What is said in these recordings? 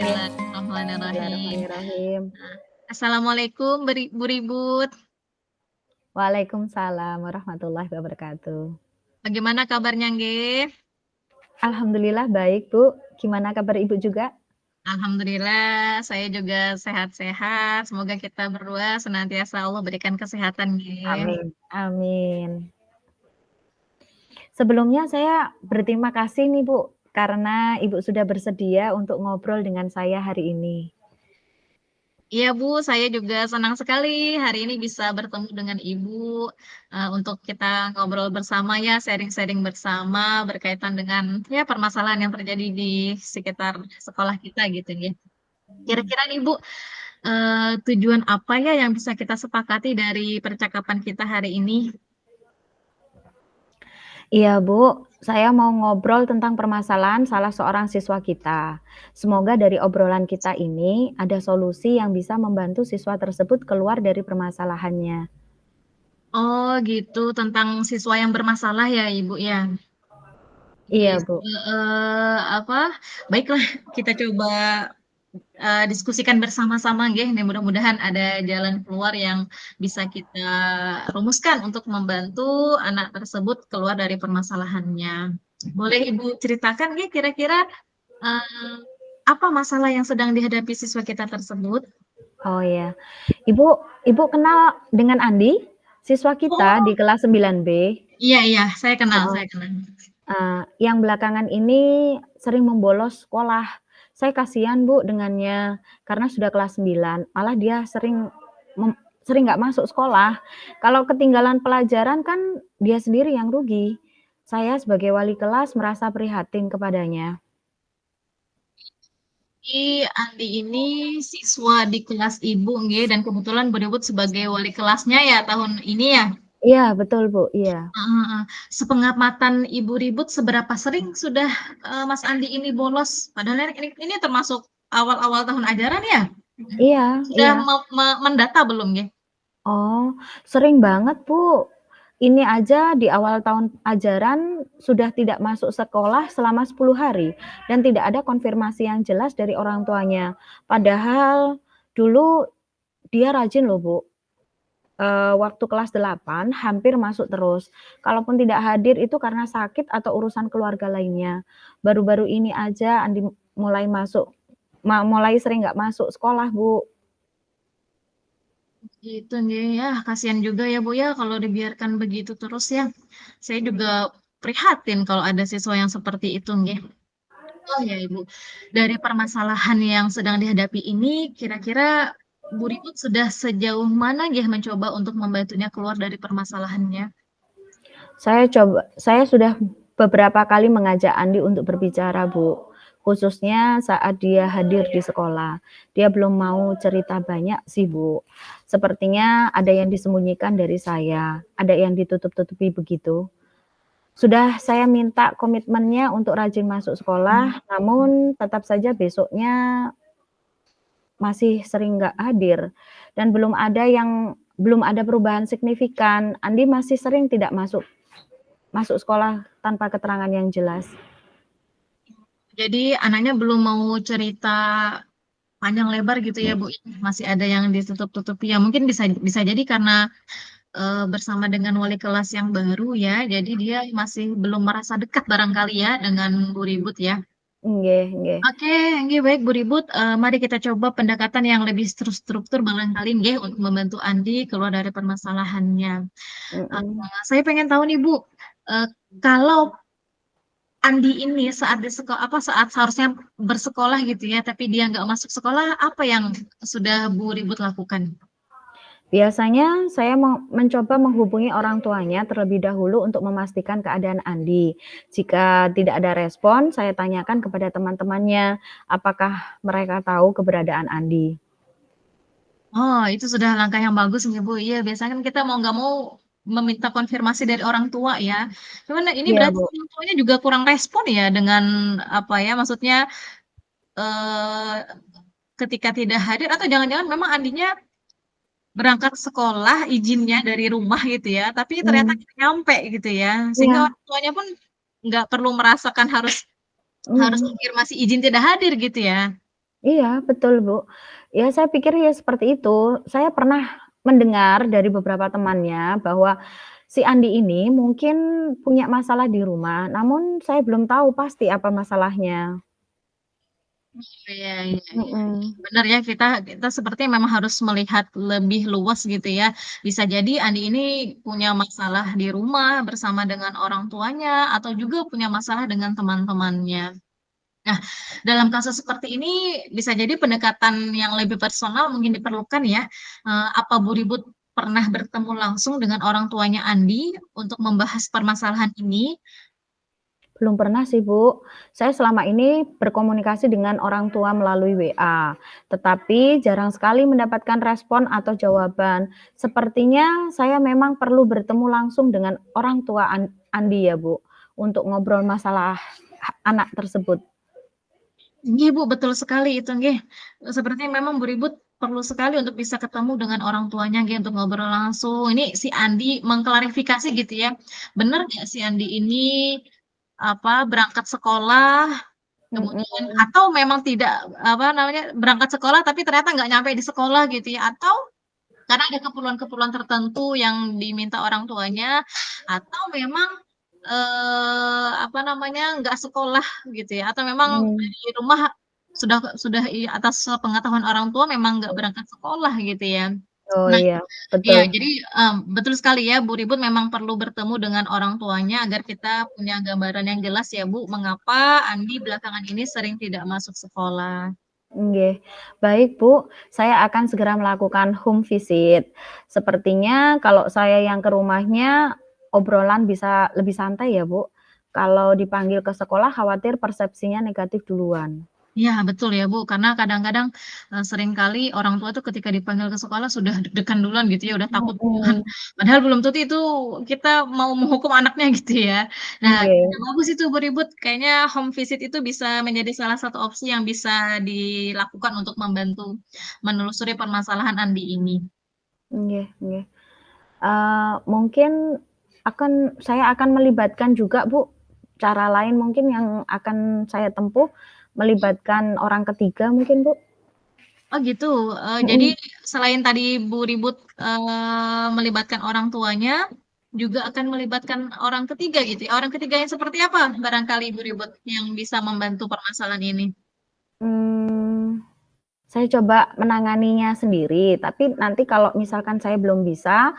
Bismillahirrahmanirrahim. Bismillahirrahmanirrahim. Nah, assalamualaikum Bu Ribut. Waalaikumsalam warahmatullahi wabarakatuh. Bagaimana kabarnya nggih? Alhamdulillah baik, Bu. Gimana kabar Ibu juga? Alhamdulillah saya juga sehat-sehat. Semoga kita berdua senantiasa Allah berikan kesehatan nggih. Amin. Amin. Sebelumnya saya berterima kasih nih, Bu, karena Ibu sudah bersedia untuk ngobrol dengan saya hari ini. Iya Bu, saya juga senang sekali hari ini bisa bertemu dengan Ibu, untuk kita ngobrol bersama ya, sharing-sharing bersama berkaitan dengan, ya permasalahan yang terjadi di sekitar sekolah kita gitu ya. Kira-kira nih Bu, tujuan apa ya yang bisa kita sepakati dari percakapan kita hari ini? Iya, Bu, saya mau ngobrol tentang permasalahan salah seorang siswa kita. Semoga dari obrolan kita ini ada solusi yang bisa membantu siswa tersebut keluar dari permasalahannya. Oh gitu, tentang siswa yang bermasalah ya Ibu ya? Oke, Iya, Bu. apa, baiklah kita coba, diskusikan bersama-sama nggih, nih mudah-mudahan ada jalan keluar yang bisa kita rumuskan untuk membantu anak tersebut keluar dari permasalahannya. Boleh Ibu ceritakan nggih kira-kira, eee, apa masalah yang sedang dihadapi siswa kita tersebut? Oh ya. Ibu Ibu kenal dengan Andi? Siswa kita Oh, di kelas 9B? iya iya, saya kenal Heeh. saya kenal. Yang belakangan ini sering membolos sekolah. Saya kasihan, Bu, dengannya, karena sudah kelas 9, malah dia sering nggak masuk sekolah. Kalau ketinggalan pelajaran kan dia sendiri yang rugi. Saya sebagai wali kelas merasa prihatin kepadanya. Jadi Andi ini siswa di kelas Ibu nggih, dan kebetulan Bu Debut sebagai wali kelasnya ya tahun ini ya? Iya, betul, Bu, iya. Heeh heeh. Sepengamatan Ibu Ribut, seberapa sering sudah, Mas Andi ini bolos? Padahal ini termasuk awal-awal tahun ajaran ya? Mhm. Iya Sudah iya. mendata belum nggih? Oh, sering banget, Bu. Ini aja di awal tahun ajaran sudah tidak masuk sekolah selama 10 hari dan tidak ada konfirmasi yang jelas dari orang tuanya. Padahal dulu dia rajin loh, Bu. Waktu kelas 8 hampir masuk terus. Kalaupun tidak hadir itu karena sakit atau urusan keluarga lainnya. Baru-baru ini aja Andi mulai masuk mulai sering nggak masuk sekolah, Bu. Gitu nggih, ya kasihan juga ya Bu ya kalau dibiarkan begitu terus ya. Saya juga prihatin kalau ada siswa yang seperti itu nggih. Oh ya Ibu, dari permasalahan yang sedang dihadapi ini, kira-kira Bu Ribut sudah sejauh mana nggih mencoba untuk membantunya keluar dari permasalahannya? Saya sudah beberapa kali mengajak Andi untuk berbicara, Bu, khususnya saat dia hadir di sekolah. Dia belum mau cerita banyak sih, Bu. Sepertinya ada yang disembunyikan dari saya, ada yang ditutup-tutupi begitu. Sudah saya minta komitmennya untuk rajin masuk sekolah, namun tetap saja besoknya masih sering nggak hadir dan belum ada perubahan signifikan. Andi masih sering tidak masuk Masuk sekolah tanpa keterangan yang jelas. Jadi anaknya belum mau cerita panjang lebar gitu ya Bu, masih ada yang ditutup-tutupi ya mungkin bisa bisa jadi karena, bersama dengan wali kelas yang baru ya, jadi dia masih belum merasa dekat barangkali ya dengan Bu Ribut ya? Nggih nggih. Oke, nggih baik Bu Ribut, mari kita coba pendekatan yang lebih terstruktur barangkali nggih untuk membantu Andi keluar dari permasalahannya. Mhm. Saya pengen tahu nih Bu, eee, kalau Andi ini saat saat seharusnya bersekolah gitu ya, tapi dia nggak masuk sekolah, apa yang sudah Bu Ribut lakukan? Biasanya saya mencoba menghubungi orang tuanya terlebih dahulu untuk memastikan keadaan Andi. Jika tidak ada respon, saya tanyakan kepada teman-temannya, apakah mereka tahu keberadaan Andi. Oh, itu sudah langkah yang bagus nih Bu, iya biasanya kan kita mau nggak mau meminta konfirmasi dari orang tua ya. Cuman ini Iya, berarti Bu. orang tuanya juga kurang respon ya dengan apa ya, maksudnya, eee, ketika tidak hadir atau jangan-jangan memang Andinya berangkat sekolah izinnya dari rumah gitu ya, tapi ternyata Mmm, nggak nyampe gitu ya, sehingga iya orang tuanya pun nggak perlu merasakan harus harus mhm, konfirmasi izin tidak hadir gitu ya? Iya, betul, Bu. Ya saya pikir ya seperti itu. Saya pernah mendengar dari beberapa temannya bahwa si Andi ini mungkin punya masalah di rumah, namun saya belum tahu pasti apa masalahnya. Iya iya iya. Mhm, Benar ya, kita kita sepertinya memang harus melihat lebih luas gitu ya. Bisa jadi Andi ini punya masalah di rumah bersama dengan orang tuanya atau juga punya masalah dengan teman-temannya. Nah, dalam kasus seperti ini bisa jadi pendekatan yang lebih personal mungkin diperlukan ya. Apa Bu Ribut pernah bertemu langsung dengan orang tuanya Andi untuk membahas permasalahan ini? belum pernah sih, Bu. Saya selama ini berkomunikasi dengan orang tua melalui WA, tetapi jarang sekali mendapatkan respon atau jawaban. Sepertinya saya memang perlu bertemu langsung dengan orang tua Andi ya, Bu, untuk ngobrol masalah anak tersebut. Nggih, Bu, betul sekali itu nggih. Sepertinya memang Bu Ribut perlu sekali untuk bisa ketemu dengan orang tuanya nggih, untuk ngobrol langsung. Ini si Andi mengklarifikasi gitu ya, bener nggak si Andi ini, berangkat sekolah, kemudian Mhm, atau memang tidak, berangkat sekolah tapi ternyata nggak nyampe di sekolah gitu ya, atau karena ada keperluan-keperluan tertentu yang diminta orang tuanya, atau memang, nggak sekolah gitu ya, atau memang mmm, dari rumah sudah atas sepengetahuan orang tua memang nggak berangkat sekolah gitu ya. oh Nah, iya, iya betul, jadi, betul sekali ya Bu Ribut memang perlu bertemu dengan orang tuanya agar kita punya gambaran yang jelas ya Bu, mengapa Andi belakangan ini sering tidak masuk sekolah. nggih. Baik, Bu, saya akan segera melakukan home visit. Sepertinya kalau saya yang ke rumahnya, obrolan bisa lebih santai ya, Bu. Kalau dipanggil ke sekolah khawatir persepsinya negatif duluan. Iya betul ya Bu, karena kadang-kadang, seringkali orang tua tuh ketika dipanggil ke sekolah sudah deg-degan duluan gitu ya, udah takut duluan, Mhm, padahal belum tentu itu kita mau menghukum anaknya gitu ya. Nah, ide nggih, bagus itu Bu Ribut, kayaknya home visit itu bisa menjadi salah satu opsi yang bisa dilakukan untuk membantu menelusuri permasalahan Andi ini. nggih nggih. Mungkin saya akan melibatkan juga, Bu, cara lain mungkin yang akan saya tempuh, melibatkan orang ketiga mungkin, Bu? Oh gitu, jadi Mhm. selain tadi Bu Ribut, melibatkan orang tuanya, juga akan melibatkan orang ketiga gitu ya? Orang ketiga yang seperti apa barangkali Bu Ribut yang bisa membantu permasalahan ini? Mmm, saya coba menanganinya sendiri, tapi nanti kalau misalkan saya belum bisa,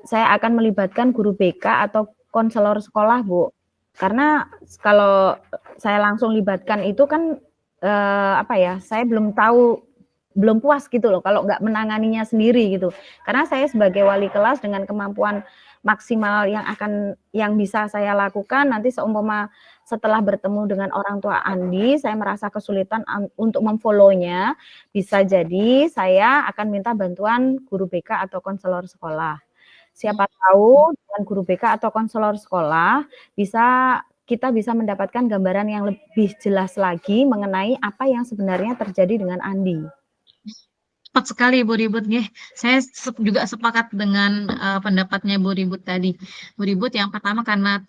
saya akan melibatkan guru BK atau konselor sekolah, Bu. Karena kalau saya langsung libatkan itu kan, saya belum tahu, belum puas gitu loh kalau nggak menanganinya sendiri gitu. Karena saya sebagai wali kelas dengan kemampuan maksimal yang bisa saya lakukan nanti seumpama setelah bertemu dengan orang tua Andi, saya merasa kesulitan untuk mem-follow-nya, bisa jadi saya akan minta bantuan guru BK atau konselor sekolah. Siapa Mmm. tahu dengan guru BK atau konselor sekolah kita bisa mendapatkan gambaran yang lebih jelas lagi mengenai apa yang sebenarnya terjadi dengan Andi. Tepat sekali Bu Ribut nggih. Saya juga sepakat dengan, pendapatnya Bu Ribut tadi. Bu Ribut yang pertama karena,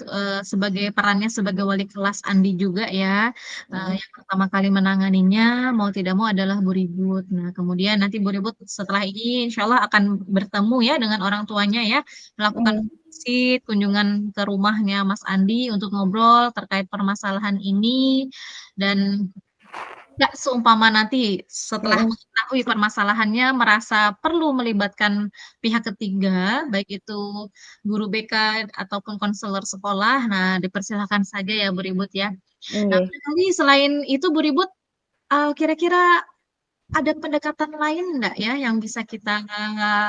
sebagai perannya sebagai wali kelas Andi juga ya, Mhm, yang pertama kali menanganinya mau tidak mau adalah Bu Ribut. Nah kemudian nanti Bu Ribut setelah ini insyaallah akan bertemu ya dengan orang tuanya ya, melakukan mhm, visit, kunjungan ke rumahnya Mas Andi untuk ngobrol terkait permasalahan ini dan nggak, seumpama nanti setelah mhm, mengetahui permasalahannya merasa perlu melibatkan pihak ketiga, baik itu guru BK ataupun konselor sekolah, nah dipersilakan saja ya Bu Ribut ya. Nah nggih. barangkali selain itu Bu Ribut, kira-kira ada pendekatan lain nggak ya yang bisa kita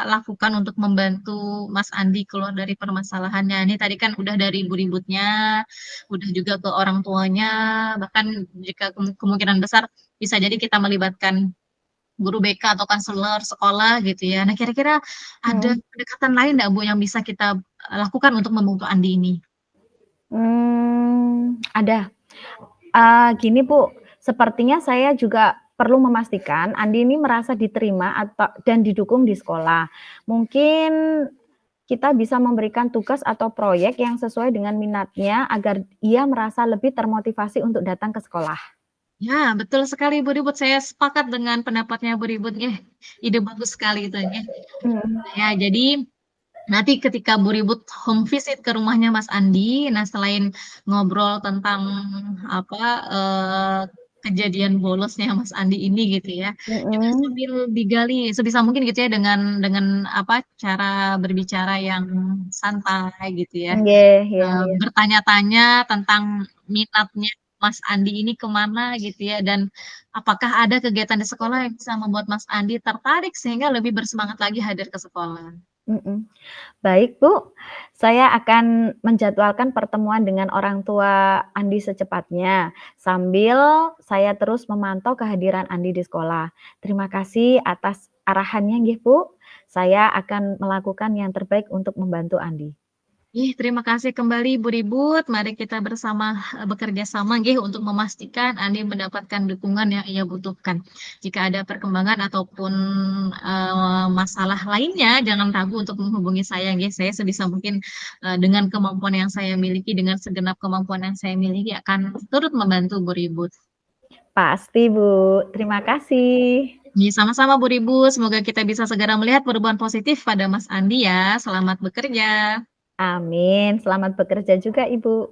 lakukan untuk membantu Mas Andi keluar dari permasalahannya? Ini tadi kan udah dari ibu ributnya, udah juga ke orang tuanya, bahkan jika kemungkinan besar bisa jadi kita melibatkan guru BK atau konselor sekolah gitu ya. Nah kira-kira ada Mhm. pendekatan lain nggak Bu yang bisa kita, lakukan untuk membantu Andi ini? Ada. Gini, Bu, sepertinya saya juga perlu memastikan Andi ini merasa diterima dan didukung di sekolah. Mungkin kita bisa memberikan tugas atau proyek yang sesuai dengan minatnya agar ia merasa lebih termotivasi untuk datang ke sekolah. Ya, betul sekali Bu Ribut, saya sepakat dengan pendapatnya Bu Ribut, ide bagus sekali itu, Mhm, Ya, jadi nanti ketika Bu Ribut home visit ke rumahnya Mas Andi, nah selain ngobrol tentang apa, kejadian bolosnya Mas Andi ini gitu ya, juga mhm, sambil digali sebisa mungkin gitu ya dengan apa, cara berbicara yang santai gitu ya, nggih, iya iya, bertanya-tanya tentang minatnya Mas Andi ini ke mana gitu ya, dan apakah ada kegiatan di sekolah yang bisa membuat Mas Andi tertarik sehingga lebih bersemangat lagi hadir ke sekolah. mhm. Baik, Bu, saya akan menjadwalkan pertemuan dengan orang tua Andi secepatnya, sambil saya terus memantau kehadiran Andi di sekolah. Terima kasih atas arahannya nggih, Bu. Saya akan melakukan yang terbaik untuk membantu Andi. Terima kasih kembali Bu Ribut. Mari kita bersama bekerja sama nggih untuk memastikan Andi mendapatkan dukungan yang ia butuhkan. Jika ada perkembangan ataupun, masalah lainnya, jangan ragu untuk menghubungi saya nggih. Saya sebisa mungkin, dengan kemampuan yang saya miliki, dengan segenap kemampuan yang saya miliki akan turut membantu Bu Ribut. Pasti, Bu. Terima kasih. Sama-sama Bu Ribut, semoga kita bisa segera melihat perubahan positif pada Mas Andi ya. Selamat bekerja. Amin. Selamat bekerja juga, Ibu.